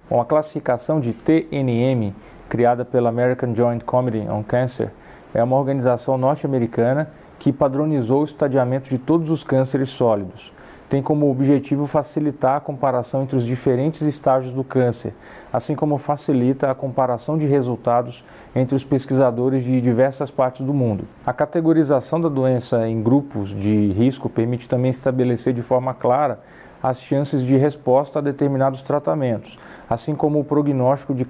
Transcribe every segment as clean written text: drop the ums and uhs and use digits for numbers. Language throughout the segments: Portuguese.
Bom, a classificação de TNM, criada pela American Joint Committee on Cancer, é uma organização norte-americana que padronizou o estadiamento de todos os cânceres sólidos. Tem como objetivo facilitar a comparação entre os diferentes estágios do câncer, assim como facilita a comparação de resultados entre os pesquisadores de diversas partes do mundo. A categorização da doença em grupos de risco permite também estabelecer de forma clara as chances de resposta a determinados tratamentos, assim como o prognóstico de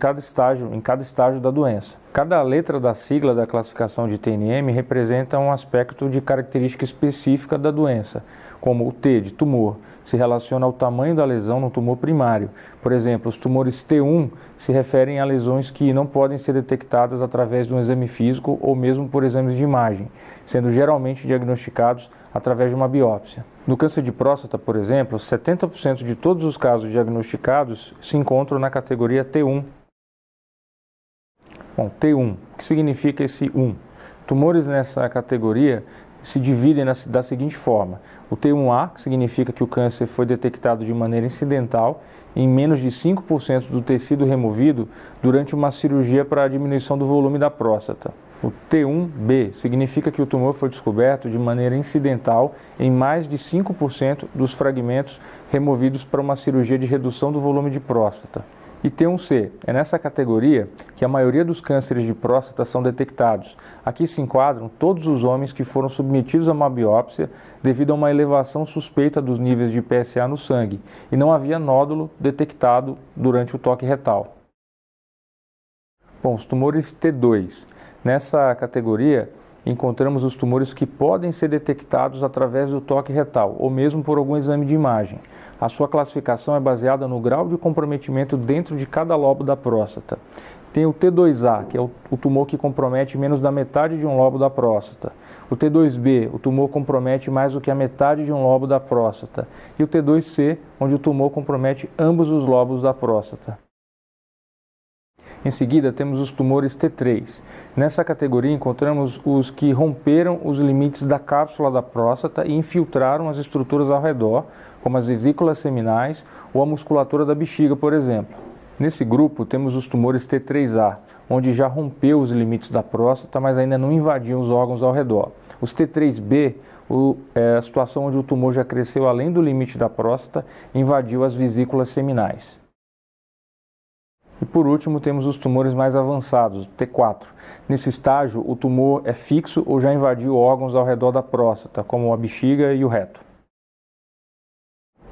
em cada estágio da doença. Cada letra da sigla da classificação de TNM representa um aspecto de característica específica da doença, como o T de tumor se relaciona ao tamanho da lesão no tumor primário. Por exemplo, os tumores T1 se referem a lesões que não podem ser detectadas através de um exame físico ou mesmo por exames de imagem, sendo geralmente diagnosticados através de uma biópsia. No câncer de próstata, por exemplo, 70% de todos os casos diagnosticados se encontram na categoria T1. Bom, T1, o que significa esse 1? Tumores nessa categoria se dividem da seguinte forma: o T1A, que significa que o câncer foi detectado de maneira incidental em menos de 5% do tecido removido durante uma cirurgia para a diminuição do volume da próstata. O T1B significa que o tumor foi descoberto de maneira incidental em mais de 5% dos fragmentos removidos para uma cirurgia de redução do volume de próstata. E T1C, é nessa categoria que a maioria dos cânceres de próstata são detectados. Aqui se enquadram todos os homens que foram submetidos a uma biópsia devido a uma elevação suspeita dos níveis de PSA no sangue e não havia nódulo detectado durante o toque retal. Bom, os tumores T2. Nessa categoria, encontramos os tumores que podem ser detectados através do toque retal ou mesmo por algum exame de imagem. A sua classificação é baseada no grau de comprometimento dentro de cada lobo da próstata. Tem o T2A, que é o tumor que compromete menos da metade de um lobo da próstata. O T2B, o tumor compromete mais do que a metade de um lobo da próstata. E o T2C, onde o tumor compromete ambos os lobos da próstata. Em seguida, temos os tumores T3. Nessa categoria, encontramos os que romperam os limites da cápsula da próstata e infiltraram as estruturas ao redor, como as vesículas seminais ou a musculatura da bexiga, por exemplo. Nesse grupo, temos os tumores T3A, onde já rompeu os limites da próstata, mas ainda não invadiam os órgãos ao redor. Os T3B é a situação onde o tumor já cresceu além do limite da próstata e invadiu as vesículas seminais. E por último, temos os tumores mais avançados, T4. Nesse estágio, o tumor é fixo ou já invadiu órgãos ao redor da próstata, como a bexiga e o reto.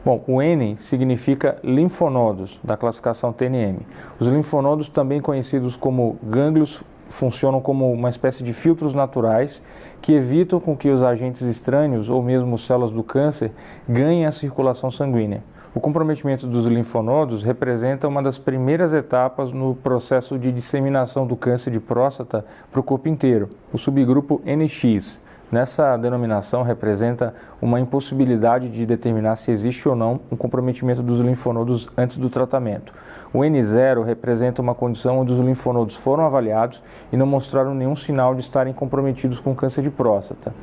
Bom, o N significa linfonodos, da classificação TNM. Os linfonodos, também conhecidos como gânglios, funcionam como uma espécie de filtros naturais que evitam com que os agentes estranhos ou mesmo células do câncer ganhem a circulação sanguínea. O comprometimento dos linfonodos representa uma das primeiras etapas no processo de disseminação do câncer de próstata para o corpo inteiro, o subgrupo NX. Nessa denominação representa uma impossibilidade de determinar se existe ou não um comprometimento dos linfonodos antes do tratamento. O N0 representa uma condição onde os linfonodos foram avaliados e não mostraram nenhum sinal de estarem comprometidos com câncer de próstata.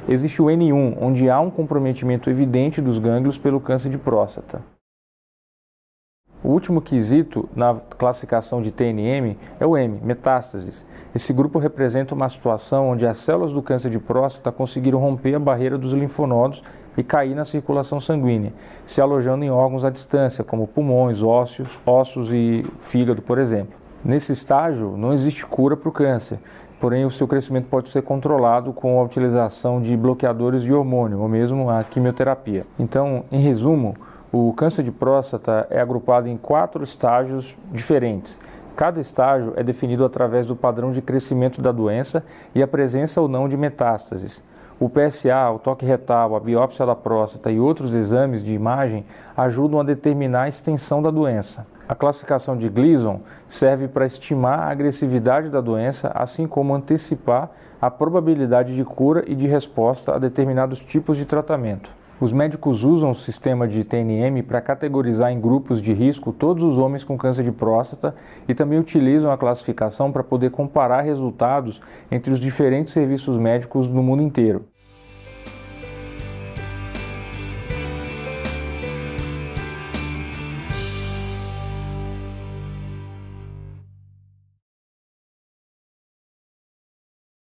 Existe o N1, onde há um comprometimento evidente dos gânglios pelo câncer de próstata. O último quesito na classificação de TNM é o M, metástases. Esse grupo representa uma situação onde as células do câncer de próstata conseguiram romper a barreira dos linfonodos e cair na circulação sanguínea, se alojando em órgãos à distância, como pulmões, ossos e fígado, por exemplo. Nesse estágio, não existe cura para o câncer, porém o seu crescimento pode ser controlado com a utilização de bloqueadores de hormônio ou mesmo a quimioterapia. Então, em resumo, o câncer de próstata é agrupado em 4 estágios diferentes. Cada estágio é definido através do padrão de crescimento da doença e a presença ou não de metástases. O PSA, o toque retal, a biópsia da próstata e outros exames de imagem ajudam a determinar a extensão da doença. A classificação de Gleason serve para estimar a agressividade da doença, assim como antecipar a probabilidade de cura e de resposta a determinados tipos de tratamento. Os médicos usam o sistema de TNM para categorizar em grupos de risco todos os homens com câncer de próstata e também utilizam a classificação para poder comparar resultados entre os diferentes serviços médicos no mundo inteiro.